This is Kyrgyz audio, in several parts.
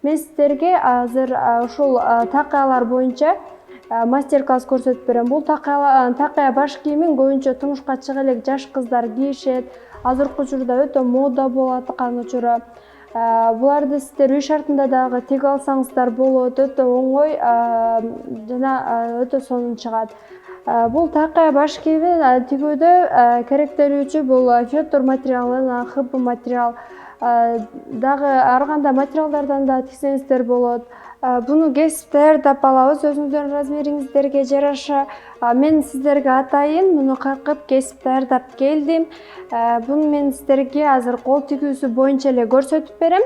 Мен сіздерге азыр ушул такаялар боюнча мастер-класс көрсөтүп берем. Бул такая баш кийимин көбүнчө турмушка чыга элек жаш кыздар кийишет. Азыркы учурда өтө мода болуп аткан учуру. Буларды сиздер үй шартында дагы тиге алсаңыздар болот. Өтө оңой жана өтө сонун чыгат. Бул такая баш кийимин тигүүдө керектелүүчү бул фетр материалы, ХБ материал. Дагы ар кандай материалдардан да тиксеңиздер болот. Буну кесип даярдап алабыз өзүңүздөрдүн размериңиздерге жараша. Мен сиздерге атайын муну какып кесип даярдап келдим. Буну мен сиздерге азыр кол тигүүсү боюнча эле көрсөтүп берем.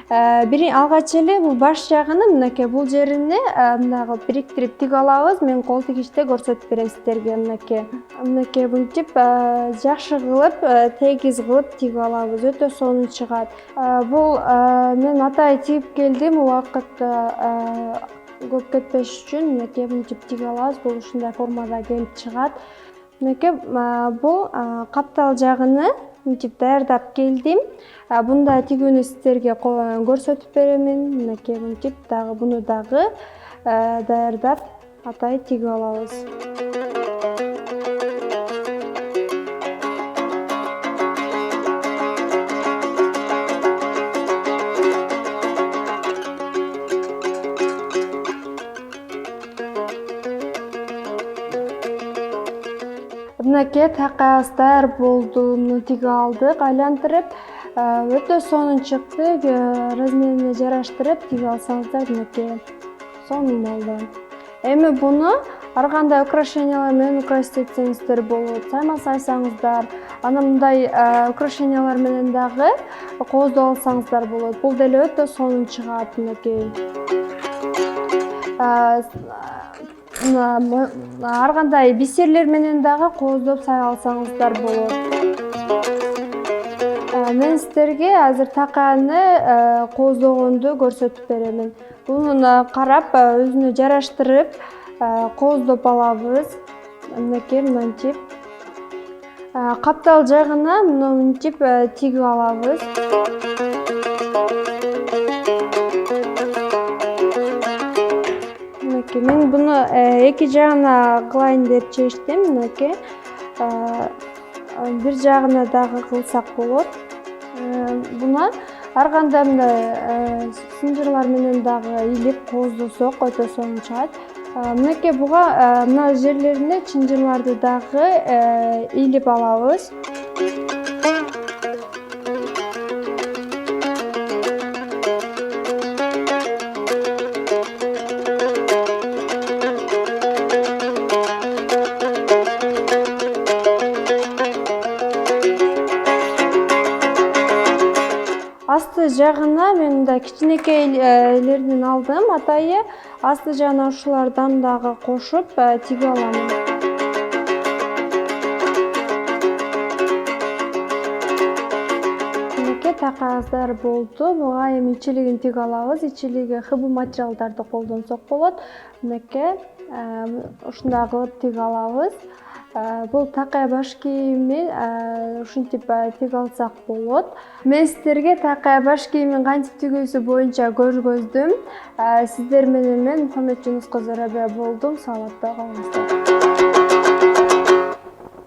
Алгач эле бул баш жагын мынакей бул жерини мындай кылып бириктирип тиге алабыз. Мен кол тигиште көрсөтүп берем сиздерге мынакей мынтип жакшы кылып тегиз кылып тиге алабыз. Өтө сонун чыгат. Бул мен атайын тигип келдим. Убакыт көп кетпеш үчүн мынакей мынтип тиге алабыз. Бул ушундай формада келип чыгат. Мынакей бул каптал жагыны мынтип даярдап келдим. Бундай тигүүнү сиздерге көрсөтүп беремин. Мынакей мынтип дагы буну дагы даярдап атайын тиге алабыз. Мынакей такаябыз даяр болду. Муну тиге алдык, айлантырып. Өтө сонун чыкты. Размерине жараштырып тиге алсаңыздар мынакей сонун болду. Эми буну ар кандай украшениялар менен украсить этсеңиздер болот. Сайма сайсаңыздар, анан мындай украшениялар менен дагы кооздоп алсаңыздар болот. Бул деле өтө сонун чыгат мынакей. Ар кандай бисерлер менен дагы кооздоп сай алсаңыздар болот. Мен сиздерге азыр такаяны кооздогонду көрсөтүп беремин. Буну карап өзүнө жараштырып кооздоп алабыз. Мынакей мынтип. Каптал жагына муну мынтип тиге алабыз. Мен буну эки жагына кылайын деп чечтим. Мынакей бир жагына дагы кылсак болот. Буну ар кандай мындай сынжырлар менен дагы илип кооздосок өтө сонун чыгат. Мынакей буга мына жерлерине чынжырларды дагы илип алабыз. Асты жагына мен мындай кичинекейлеринен алдым атайы. Асты жагына ушулардан дагы кошуп тиге аламын. Мынакей такаябыздар болду. Буга эми ичилигин тиге алабыз. Ичилиги ХБ материалдарды колдонсок болот. Мынакей ушундай кылып тиге алабыз. Бул такая баш кийимин ушинтип тиге алсак болот. Мен сиздерге такая баш кийимин кантип тигүүсү боюнча көргөздүм. Сиздер менен мен Мухаммеджунус кызы Рабия болдум. Саламатта калыңыздар.